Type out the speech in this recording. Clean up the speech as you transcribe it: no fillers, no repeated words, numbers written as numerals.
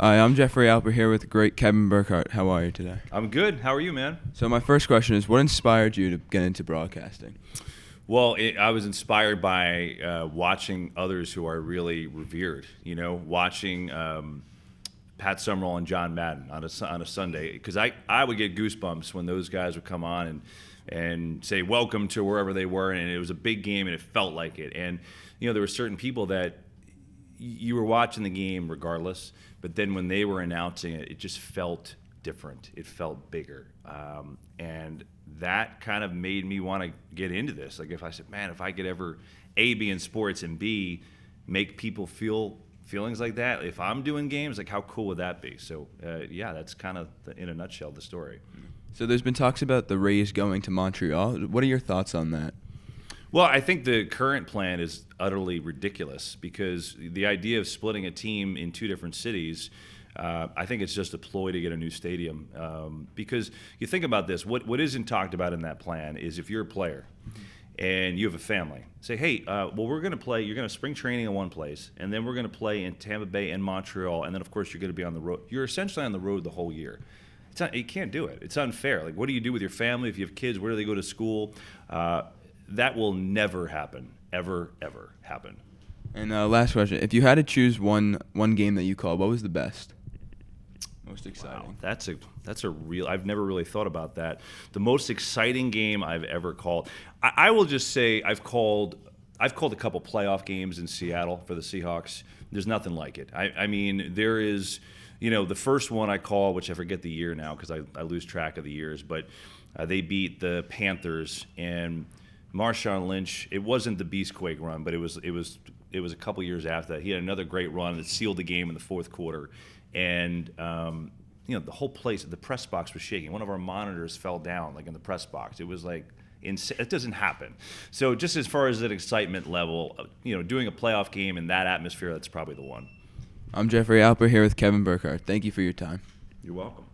Hi, I'm Jeffrey Alper here with the great Kevin Burkhardt. How are you today? I'm good. How are you, man? So my first question is, what inspired you to get into broadcasting? Well, I was inspired by watching others who are really revered. You know, watching Pat Summerall and John Madden on a Sunday, because I would get goosebumps when those guys would come on and say welcome to wherever they were, and it was a big game and it felt like it. And you know, there were certain people that you were watching the game regardless, but then when they were announcing it, it just felt different. It felt bigger, and that kind of made me want to get into this. Like, if I said, man, if I could ever A, be in sports, and B, make people feel feelings like that, if I'm doing games, like, how cool would that be? So yeah, that's kind of in a nutshell the story. So there's been talks about the Rays going to Montreal. What are your thoughts on that? Well, I think the current plan is utterly ridiculous, because the idea of splitting a team in two different cities, I think it's just a ploy to get a new stadium. Because you think about this, what isn't talked about in that plan is, if you're a player and you have a family, say, hey, well, you're going to spring training in one place, and then we're going to play in Tampa Bay and Montreal, and then, of course, you're going to be on the road. You're essentially on the road the whole year. You can't do it. It's unfair. Like, what do you do with your family? If you have kids, where do they go to school? That will never happen, ever happen. And last question: if you had to choose one game that you called, what was the best, most exciting? Wow, that's a real. I've never really thought about that. The most exciting game I've ever called. I will just say I've called a couple playoff games in Seattle for the Seahawks. There's nothing like it. I mean, there is. You know, the first one I call, which I forget the year now because I lose track of the years, but they beat the Panthers, and Marshawn Lynch. It wasn't the Beastquake run, but it was a couple years after that. He had another great run that sealed the game in the fourth quarter, and you know, the whole place, the press box was shaking. One of our monitors fell down, like, in the press box. It was like insane. It doesn't happen. So just as far as an excitement level, you know, doing a playoff game in that atmosphere, that's probably the one. I'm Jeffrey Alper here with Kevin Burkhardt. Thank you for your time. You're welcome.